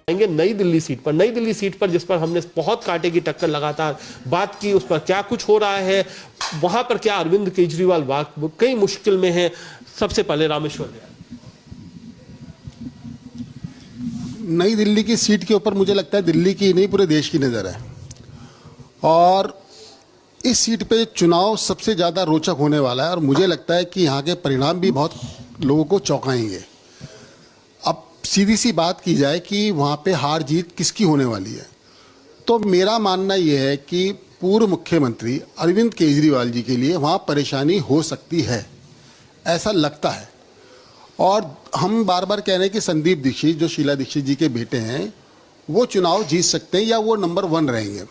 आएंगे नई दिल्ली सीट पर। नई दिल्ली सीट पर जिस पर हमने बहुत कांटे की टक्कर लगातार बात की, उस पर क्या कुछ हो रहा है, वहां पर क्या अरविंद केजरीवाल कई मुश्किल में है। सबसे पहले रामेश्वर, नई दिल्ली की सीट के ऊपर मुझे लगता है दिल्ली की नहीं पूरे देश की नज़र है, और इस सीट पे चुनाव सबसे ज़्यादा रोचक होने वाला है, और मुझे लगता है कि यहाँ के परिणाम भी बहुत लोगों को चौंकाएंगे। अब सीधी सी बात की जाए कि वहाँ पे हार जीत किसकी होने वाली है, तो मेरा मानना यह है कि पूर्व मुख्यमंत्री अरविंद केजरीवाल जी के लिए वहाँ परेशानी हो सकती है, ऐसा लगता है। और हम बार बार कह रहे हैं कि संदीप दीक्षित जो शीला दीक्षित जी के बेटे हैं वो चुनाव जीत सकते हैं या वो नंबर 1 रहेंगे।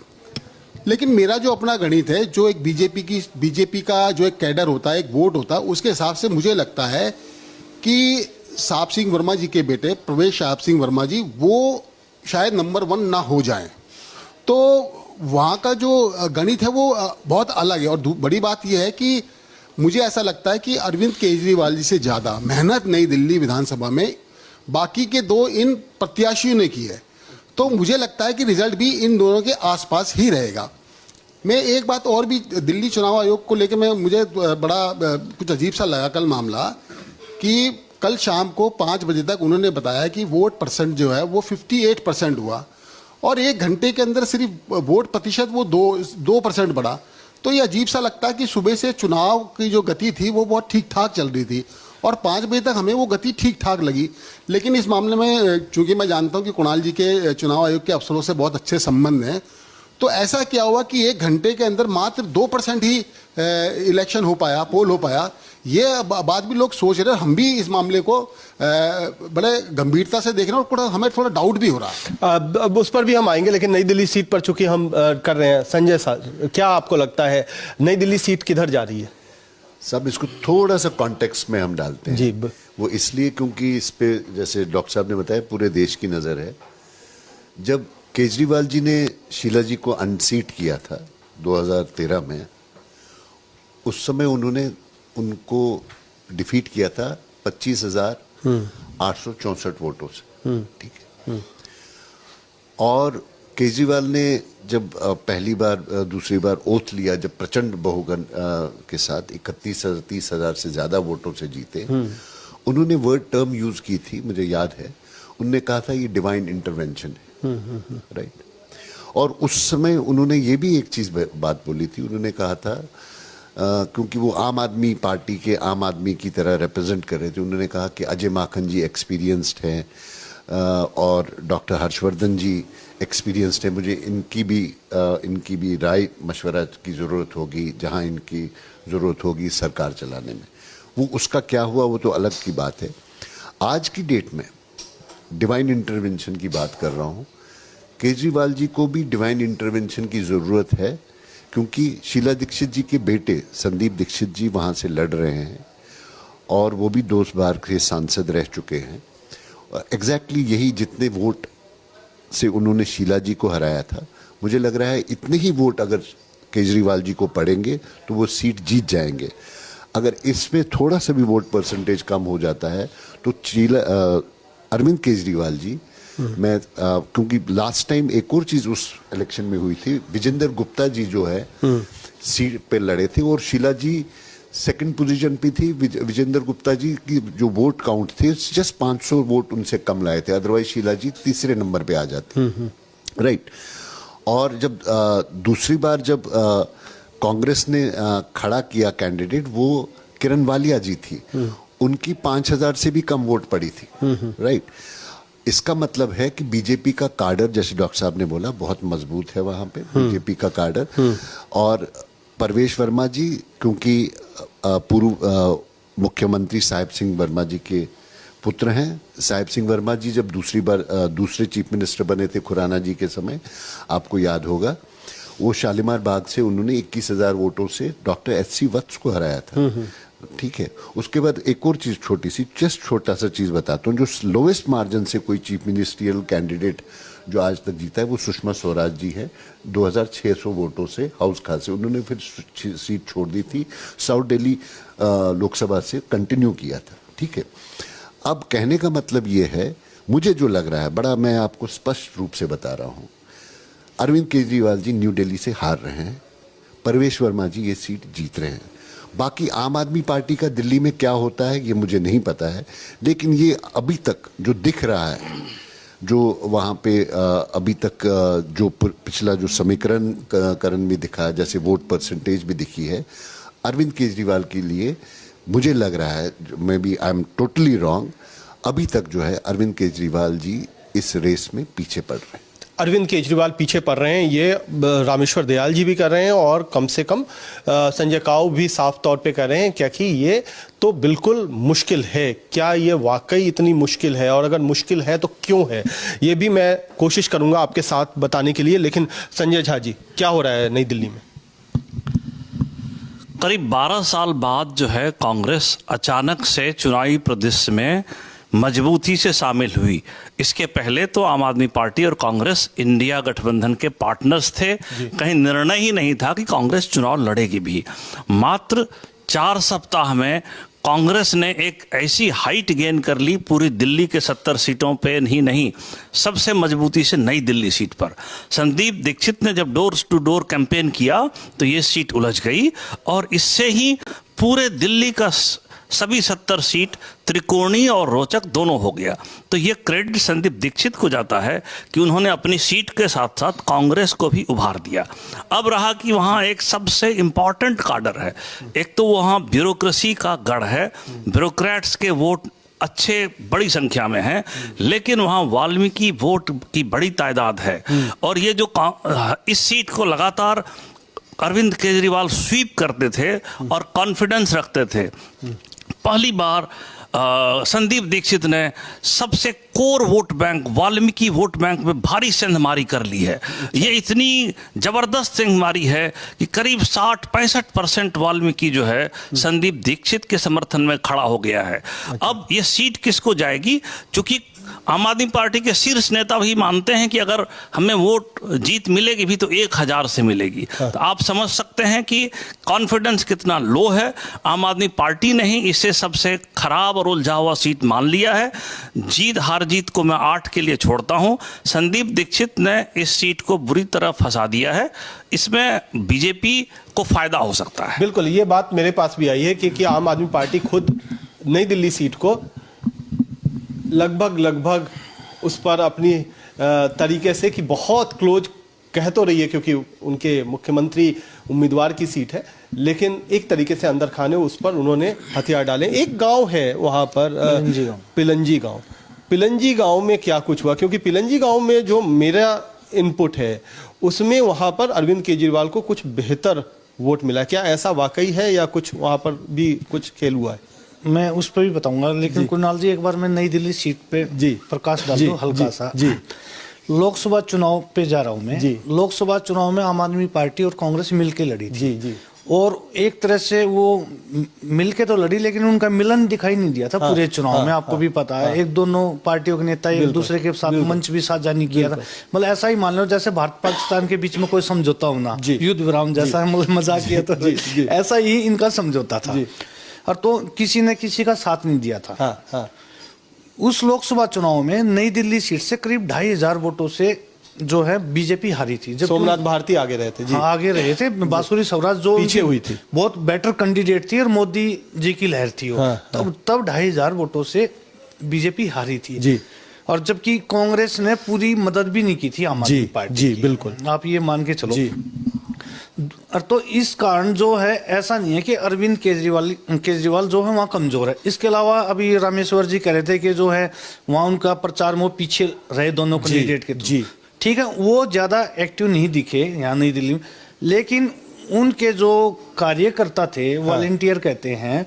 लेकिन मेरा जो अपना गणित है, जो एक बीजेपी का जो एक कैडर होता है, एक वोट होता है, उसके हिसाब से मुझे लगता है कि साहब सिंह वर्मा जी के बेटे प्रवेश साहब सिंह वर्मा जी वो शायद नंबर 1 ना हो जाएं। तो वहाँ का जो गणित है वो बहुत अलग है। और बड़ी बात यह है कि मुझे ऐसा लगता है कि अरविंद केजरीवाल जी से ज़्यादा मेहनत नई दिल्ली विधानसभा में बाकी के 2 इन प्रत्याशियों ने की है, तो मुझे लगता है कि रिजल्ट भी इन दोनों के आसपास ही रहेगा। मैं एक बात और भी दिल्ली चुनाव आयोग को लेकर मुझे बड़ा कुछ अजीब सा लगा कल मामला, कि कल शाम को 5 बजे तक उन्होंने बताया कि वोट परसेंट जो है वो 58% हुआ, और 1 घंटे के अंदर सिर्फ वोट प्रतिशत वो 2% बढ़ा। तो ये अजीब सा लगता है कि सुबह से चुनाव की जो गति थी वो बहुत ठीक ठाक चल रही थी, और 5 बजे तक हमें वो गति ठीक ठाक लगी। लेकिन इस मामले में चूंकि मैं जानता हूं कि कुणाल जी के चुनाव आयोग के अफसरों से बहुत अच्छे संबंध हैं, तो ऐसा क्या हुआ कि 1 घंटे के अंदर मात्र 2% ही इलेक्शन हो पाया, पोल हो पाया। ये बात भी लोग सोच रहे हैं, हम भी इस मामले को बड़े गंभीरता से देख रहे हैं, और हमें थोड़ा डाउट भी हो रहा है। अब उस पर भी हम आएंगे, लेकिन नई दिल्ली सीट पर चूंकि हम कर रहे हैं, संजय साहब क्या आपको लगता है नई दिल्ली सीट किधर जा रही है? सब इसको थोड़ा सा कॉन्टेक्स्ट में हम डालते हैं जी। वो इसलिए क्योंकि इस पे जैसे डॉक्टर साहब ने बताया पूरे देश की नज़र है। जब केजरीवाल जी ने शीला जी को अनसीट किया था 2013 में, उस समय उन्होंने उनको डिफीट किया था 25,864 वोटों से, ठीक है। और केजरीवाल ने जब पहली बार दूसरी बार ओथ लिया, जब प्रचंड बहुगण के साथ 31,000-30,000 से ज़्यादा वोटों से जीते, उन्होंने वर्ड टर्म यूज़ की थी, मुझे याद है। उन्होंने कहा था ये डिवाइन इंटरवेंशन है, राइट। और उस समय उन्होंने ये भी एक चीज़ बात बोली थी, उन्होंने कहा था क्योंकि वो आम आदमी पार्टी के आम आदमी की तरह रिप्रेजेंट कर रहे थे, उन्होंने कहा कि अजय माखन जी एक्सपीरियंस्ड हैं और डॉक्टर हर्षवर्धन जी एक्सपीरियंस्ड है, मुझे इनकी भी राय मशवरा की ज़रूरत होगी जहां इनकी ज़रूरत होगी सरकार चलाने में। वो उसका क्या हुआ वो तो अलग की बात है। आज की डेट में डिवाइन इंटरवेंशन की बात कर रहा हूँ, केजरीवाल जी को भी डिवाइन इंटरवेंशन की ज़रूरत है, क्योंकि शीला दीक्षित जी के बेटे संदीप दीक्षित जी वहाँ से लड़ रहे हैं, और वो भी 2 बार के सांसद रह चुके हैं। एग्जैक्टली यही जितने वोट से उन्होंने शीला जी को हराया था, मुझे लग रहा है इतने ही वोट अगर केजरीवाल जी को पड़ेंगे तो वो सीट जीत जाएंगे। अगर इसमें थोड़ा सा भी वोट परसेंटेज कम हो जाता है तो अरविंद केजरीवाल जी, मैं क्योंकि लास्ट टाइम एक और चीज़ उस इलेक्शन में हुई थी, विजेंद्र गुप्ता जी जो है सीट पे लड़े थे, और शीला जी सेकंड पोजीशन पे थी। विजेंद्र गुप्ता जी की जो वोट काउंट थे जस्ट 500 वोट उनसे कम लाए थे, अदरवाइज शीला जी तीसरे नंबर पे आ जाते, राइट। और जब दूसरी बार जब कांग्रेस ने खड़ा किया कैंडिडेट, वो किरण वालिया जी थी, उनकी 5,000 से भी कम वोट पड़ी थी, राइट। इसका मतलब है कि बीजेपी का कार्डर, जैसे डॉक्टर साहब ने बोला, बहुत मजबूत है वहां पे बीजेपी का कार्डर। और परवेश वर्मा जी क्योंकि पूर्व मुख्यमंत्री साहिब सिंह वर्मा जी के पुत्र हैं। साहिब सिंह वर्मा जी जब दूसरी बार दूसरे चीफ मिनिस्टर बने थे खुराना जी के समय, आपको याद होगा, वो शालीमार बाग से उन्होंने 21,000 वोटों से डॉक्टर एच.सी. वत्स को हराया था, ठीक है। उसके बाद एक और चीज छोटी सी, जस्ट छोटा सा चीज बताता हूँ, जो लोवेस्ट मार्जिन से कोई चीफ मिनिस्ट्रियल कैंडिडेट जो आज तक जीता है वो सुषमा स्वराज जी है, 2,600 वोटों से हाउस खास से। उन्होंने फिर सीट छोड़ दी थी, साउथ दिल्ली लोकसभा से कंटिन्यू किया था, ठीक है। अब कहने का मतलब ये है मुझे जो लग रहा है बड़ा, मैं आपको स्पष्ट रूप से बता रहा हूं, अरविंद केजरीवाल जी न्यू दिल्ली से हार रहे हैं, परवेश वर्मा जी ये सीट जीत रहे हैं। बाकी आम आदमी पार्टी का दिल्ली में क्या होता है ये मुझे नहीं पता है, लेकिन ये अभी तक जो दिख रहा है, जो वहाँ पे अभी तक जो पिछला जो समीकरण में दिखा, जैसे वोट परसेंटेज भी दिखी है, अरविंद केजरीवाल के लिए मुझे लग रहा है, maybe I am totally wrong, अभी तक जो है अरविंद केजरीवाल जी इस रेस में पीछे पड़ रहे हैं। अरविंद केजरीवाल पीछे पड़ रहे हैं, ये रामेश्वर दयाल जी भी कर रहे हैं और कम से कम संजय काऊ भी साफ तौर पे कर रहे हैं, क्योंकि ये तो बिल्कुल मुश्किल है। क्या ये वाकई इतनी मुश्किल है, और अगर मुश्किल है तो क्यों है, ये भी मैं कोशिश करूंगा आपके साथ बताने के लिए। लेकिन संजय झा जी, क्या हो रहा है नई दिल्ली में? करीब 12 साल बाद जो है कांग्रेस अचानक से चुनावी परिदृश्य में मजबूती से शामिल हुई। इसके पहले तो आम आदमी पार्टी और कांग्रेस इंडिया गठबंधन के पार्टनर्स थे, कहीं निर्णय ही नहीं था कि कांग्रेस चुनाव लड़ेगी भी। मात्र 4 सप्ताह में कांग्रेस ने एक ऐसी हाइट गेन कर ली, पूरी दिल्ली के 70 सीटों पे ही नहीं, सबसे मजबूती से नई दिल्ली सीट पर। संदीप दीक्षित ने जब डोर टू डोर कैंपेन किया तो ये सीट उलझ गई, और इससे ही पूरे दिल्ली का सभी 70 सीट त्रिकोणीय और रोचक दोनों हो गया। तो ये क्रेडिट संदीप दीक्षित को जाता है कि उन्होंने अपनी सीट के साथ साथ कांग्रेस को भी उभार दिया। अब रहा कि वहाँ एक सबसे इम्पॉर्टेंट काडर है, एक तो वहाँ ब्यूरोक्रेसी का गढ़ है, ब्यूरोक्रेट्स के वोट अच्छे बड़ी संख्या में हैं, लेकिन वहाँ वाल्मीकि वोट की बड़ी तादाद है, और ये जो इस सीट को लगातार अरविंद केजरीवाल स्वीप करते थे और कॉन्फिडेंस रखते थे। पहली बार संदीप दीक्षित ने सबसे core vote bank, Valmiki vote bank में भारी सेंधमारी कर ली है। ये इतनी जबरदस्त सेंधमारी है कि करीब 60-65% वाल्मीकि जो है संदीप दीक्षित के समर्थन में खड़ा हो गया है। अब ये सीट किसको जाएगी? चूंकि आम आदमी पार्टी के शीर्ष नेता भी मानते हैं कि अगर हमें वोट जीत मिलेगी भी तो 1000 से मिलेगी। तो आप समझ सकते हैं कि कॉन्फिडेंस कितना लो है। आम आदमी पार्टी ने ही इसे सबसे खराब और उलझा हुआ सीट मान लिया है। जीत हार जीत को मैं 8 के लिए छोड़ता हूं। संदीप दीक्षित ने इस सीट को बुरी तरह फंसा दिया है, इसमें बीजेपी को फायदा हो सकता है। बिल्कुल, ये बात मेरे पास भी आई है कि आम आदमी पार्टी खुद नई दिल्ली सीट को लगभग उस पर अपनी तरीके से कि बहुत क्लोज कह तो रही है, क्योंकि उनके मुख्यमंत्री उम्मीदवार की सीट है, लेकिन एक तरीके से अंदर खाने उस पर उन्होंने हथियार डाले। एक गांव है वहां पर पिलंजी गांव में क्या कुछ हुआ, क्योंकि पिलंजी गांव में जो मेरा इनपुट है उसमें वहां पर अरविंद केजरीवाल को कुछ बेहतर वोट मिला। क्या ऐसा वाकई है या कुछ वहां पर भी कुछ खेल हुआ है? मैं उस पर भी बताऊंगा, लेकिन कुणाल जी एक बार मैं नई दिल्ली सीट पे प्रकाश डाल दूं हल्का सा। लोकसभा चुनाव पे जा रहा हूं मैं। लोकसभा चुनाव में आम आदमी पार्टी और कांग्रेस मिलके लड़ी थी। और एक तरह से वो मिलके तो लड़ी, लेकिन उनका मिलन दिखाई नहीं दिया था पूरे चुनाव में। आपको भी पता है, एक दोनों पार्टियों के नेता एक दूसरे के साथ मंच भी साझा नहीं किया था। मतलब ऐसा ही मान लो जैसे भारत पाकिस्तान के बीच में कोई समझौता होना, युद्ध विराम जैसा मजाक किया, तो ऐसा ही इनका समझौता था। और तो किसी ने किसी का साथ नहीं दिया था। उस लोकसभा चुनाव में नई दिल्ली सीट से करीब 2500 वोटों से जो है बीजेपी हारी थी। जब सोमनाथ भारती आगे रहे थे। आगे रहे थे। बांसुरी स्वराज जो पीछे हुई थी, बहुत बेटर कैंडिडेट थी और मोदी जी की लहर थी वो। तब 2500 वोटों से बीजेपी हारी थी। और जबकि कांग्रेस ने पूरी मदद भी नहीं की थी आम आदमी पार्टी की। बिल्कुल, आप ये मान के चलो। और तो इस कारण जो है, ऐसा नहीं है कि अरविंद केजरीवाल जो है वहाँ कमजोर है। इसके अलावा अभी रामेश्वर जी कह रहे थे कि जो है वहाँ उनका प्रचार में पीछे रहे दोनों कैंडिडेट के। ठीक है, वो ज्यादा एक्टिव नहीं दिखे यहाँ नई दिल्ली में, लेकिन उनके जो कार्यकर्ता थे, वॉलंटियर कहते हैं,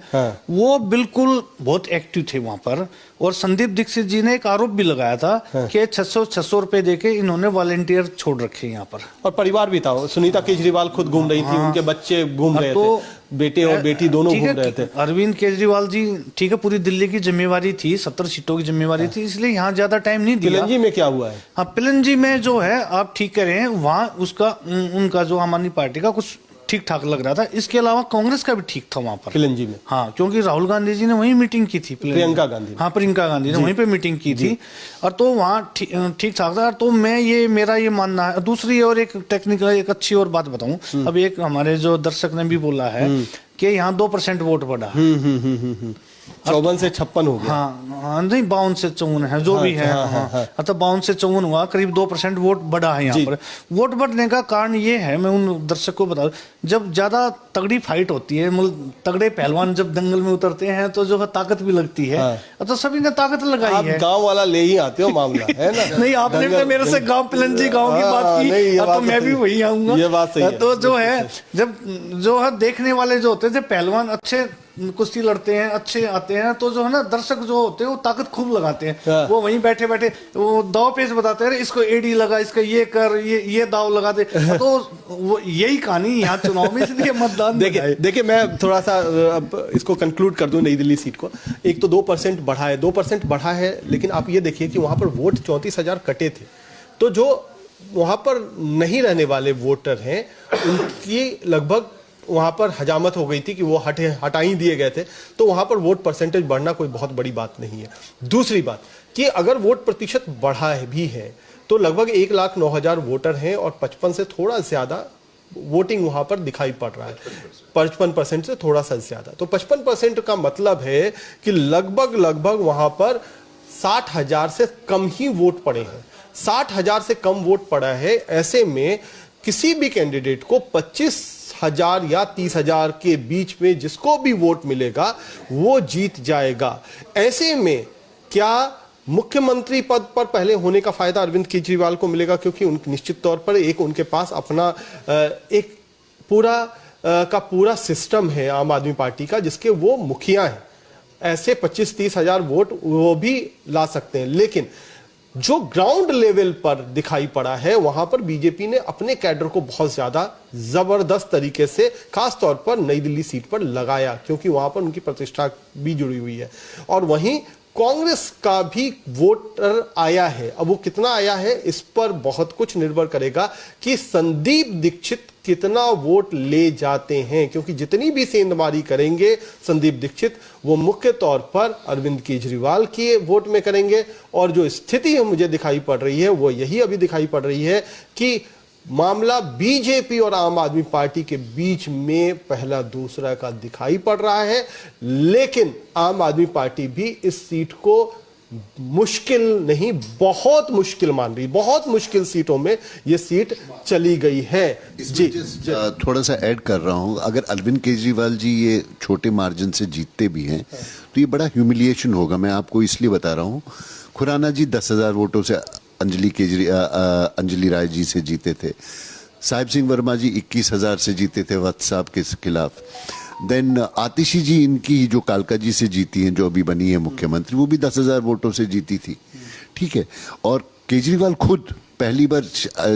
वो बिल्कुल बहुत एक्टिव थे वहां पर। और संदीप दीक्षित जी ने एक आरोप भी लगाया था कि 600 रुपए देके इन्होंने वॉलंटियर छोड़ रखे यहाँ पर। और परिवार भी था, सुनीता केजरीवाल खुद घूम रही थी, उनके बच्चे घूम रहे थे, बेटे और बेटी दोनों घूम रहे थे। अरविंद केजरीवाल जी, ठीक है, पूरी दिल्ली की जिम्मेवारी थी, 70 सीटों की जिम्मेवारी थी, इसलिए यहाँ ज्यादा टाइम नहीं दिया। पिलंजी में क्या हुआ है? हाँ, पिलंजी में जो है आप ठीक कह रहे हैं, वहाँ उसका उनका जो आम आदमी पार्टी का कुछ ठीक ठाक लग रहा था। इसके अलावा कांग्रेस का भी ठीक था वहां पर किलंजी में। हाँ, क्योंकि राहुल गांधी जी ने वहीं मीटिंग की थी, प्रियंका गांधी। हाँ, प्रियंका गांधी ने वहीं पे मीटिंग की थी, और तो वहाँ ठीक ठाक था। तो मेरा ये मानना है। दूसरी और एक टेक्निकल एक अच्छी और बात बताऊं, अब एक हमारे जो दर्शक ने भी बोला है कि यहाँ 2% वोट बढ़ा, 54 से 56 हो गया। हाँ, नहीं 52 से 54 है जो भी है, तो 52 से 54 हुआ, करीब 2% वोट बढ़ा है यहाँ पर। वोट बढ़ने का कारण ये है, मैं उन दर्शक को बता दूं, जब ज्यादा तगड़ी फाइट होती है, मतलब तगड़े पहलवान जब दंगल में उतरते हैं तो जो है ताकत भी लगती है, तो सभी ने ताकत लगाई आप है। गांव वाला ले ही आते हो मामला, है ना? नहीं, आपने तो मेरे से गांव पिलंजी गांव की बात की, तो मैं भी वही आऊंगा। ये बात सही है। तो जो है, जब जो है देखने वाले जो होते थे पहलवान अच्छे कुश्ती लड़ते हैं, अच्छे आते हैं, तो जो है ना दर्शक जो होते हैं वो ताकत खूब लगाते हैं। वो वहीं बैठे बैठे वो दाव पेच बताते हैं, इसको एडी लगा, इसका ये कर, ये दाव लगा दे। तो वो यही कहानी यहाँ चुनाव में, इसलिए मतदान। देखिए मैं थोड़ा सा अब इसको कंक्लूड कर दूं नई दिल्ली सीट को। एक तो 2% बढ़ा है, 2% बढ़ा है, लेकिन आप ये देखिए कि वहां पर वोट 34,000 कटे थे। तो जो वहां पर नहीं रहने वाले वोटर हैं उनकी लगभग वहां पर हजामत हो गई थी कि वो हटा ही दिए गए थे। तो वहां पर वोट परसेंटेज बढ़ना कोई बहुत बड़ी बात नहीं है। दूसरी बात कि अगर वोट प्रतिशत बढ़ा है भी है तो लगभग 1,09,000 वोटर हैं और 55 से थोड़ा ज्यादा वोटिंग वहां पर दिखाई पड़ रहा है, 55% से थोड़ा सा ज्यादा। तो 55% का मतलब है कि लगभग वहां पर 60,000 से कम ही वोट पड़े हैं। 60,000 से कम वोट पड़ा है, ऐसे में किसी भी कैंडिडेट को 25,000 या 30,000 के बीच में जिसको भी वोट मिलेगा वो जीत जाएगा। ऐसे में क्या मुख्यमंत्री पद पर पहले होने का फायदा अरविंद केजरीवाल को मिलेगा, क्योंकि निश्चित तौर पर एक उनके पास अपना एक पूरा सिस्टम है आम आदमी पार्टी का, जिसके वो मुखिया हैं। ऐसे 25-30 हजार वोट वो भी ला सकते हैं। लेकिन जो ग्राउंड लेवल पर दिखाई पड़ा है वहां पर बीजेपी ने अपने कैडर को बहुत ज्यादा जबरदस्त तरीके से खास तौर पर नई दिल्ली सीट पर लगाया, क्योंकि वहां पर उनकी प्रतिष्ठा भी जुड़ी हुई है। और वहीं कांग्रेस का भी वोटर आया है। अब वो कितना आया है इस पर बहुत कुछ निर्भर करेगा कि संदीप दीक्षित कितना वोट ले जाते हैं, क्योंकि जितनी भी सेंधमारी करेंगे संदीप दीक्षित वो मुख्य तौर पर अरविंद केजरीवाल के वोट में करेंगे। और जो स्थिति मुझे दिखाई पड़ रही है वो यही अभी दिखाई पड़ रही है कि मामला बीजेपी और आम आदमी पार्टी के बीच में पहला दूसरा का दिखाई पड़ रहा है। लेकिन आम आदमी पार्टी भी इस सीट को मुश्किल नहीं, बहुत मुश्किल मान रही, बहुत मुश्किल सीटों में यह सीट चली गई है। जी थोड़ा सा ऐड कर रहा हूं, अगर अरविंद केजरीवाल जी ये छोटे मार्जिन से जीतते भी हैं तो ये बड़ा ह्यूमिलिएशन होगा। मैं आपको इसलिए बता रहा हूं, खुराना जी 10,000 वोटों से अंजलि राय जी से जीते थे। साहिब सिंह वर्मा जी 21,000 से जीते थे वत्स साहब के खिलाफ। देन आतिशी जी इनकी जो कालका जी से जीती हैं, जो अभी बनी है मुख्यमंत्री, वो भी 10,000 वोटों से जीती थी। ठीक है। और केजरीवाल खुद पहली बार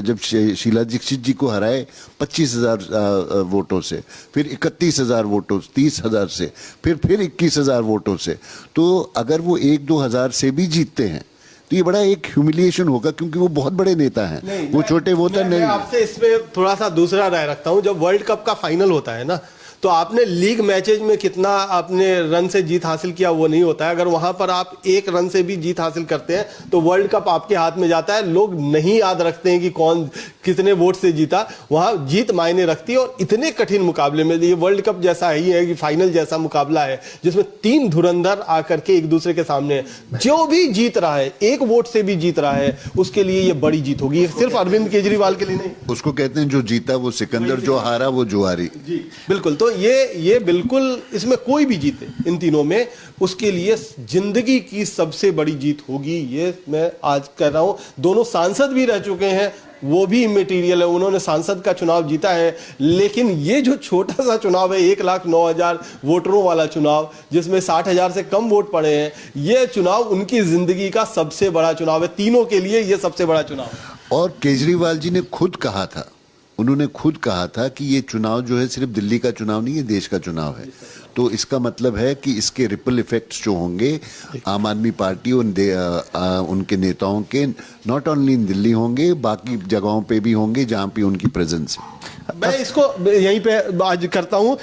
जब शीला दीक्षित जी को हराए 25,000 वोटों से, फिर 31,000 वोटों, 30,000 से, फिर 21,000 वोटों से। तो अगर वो 1-2 हजार से भी जीतते हैं तो ये बड़ा एक ह्यूमिलिएशन होगा, क्योंकि वो बहुत बड़े नेता हैं, वो छोटे वोटर नहीं। मैं आपसे इसमें थोड़ा सा दूसरा राय रखता हूं। जब वर्ल्ड कप का फाइनल होता है ना, तो आपने लीग मैचेज में कितना आपने रन से जीत हासिल किया वो नहीं होता है। अगर वहां पर आप 1 रन से भी जीत हासिल करते हैं तो वर्ल्ड कप आपके हाथ में जाता है। लोग नहीं याद रखते हैं कि कौन कितने वोट से जीता, वहां जीत मायने रखती है। और इतने कठिन मुकाबले में ये वर्ल्ड कप जैसा ही है कि फाइनल जैसा मुकाबला है, जिसमें 3 धुरंधर आकर के एक दूसरे के सामने है। जो भी जीत रहा है, 1 वोट से भी जीत रहा है, उसके लिए ये बड़ी जीत होगी, सिर्फ अरविंद केजरीवाल के लिए नहीं। उसको कहते हैं जो जीता वो सिकंदर, जो हारा वो जुआरी। जी बिल्कुल। तो ये बिल्कुल, इसमें कोई भी जीते इन तीनों में, उसके लिए जिंदगी की सबसे बड़ी जीत होगी। ये मैं आज कह रहा हूं। दोनों सांसद भी रह चुके हैं, वो भी इमेटीरियल है, उन्होंने सांसद का चुनाव जीता है। लेकिन ये जो छोटा सा चुनाव है, 1,09,000 वोटरों वाला चुनाव, जिसमें 60,000 से कम वोट पड़े हैं, ये चुनाव उनकी जिंदगी का सबसे बड़ा चुनाव है। तीनों के लिए ये सबसे बड़ा चुनाव है। और केजरीवाल जी ने खुद कहा था, उन्होंने खुद कहा था कि ये चुनाव जो है सिर्फ दिल्ली का चुनाव नहीं है, देश का चुनाव है। तो इसका मतलब है कि इसके रिपल इफेक्ट्स जो होंगे आम आदमी पार्टी उनके नेताओं के नॉट ओनली इन दिल्ली होंगे, बाकी जगहों पे भी होंगे जहां पे उनकी प्रेजेंस है। मैं इसको यहीं पे आज करता हूं।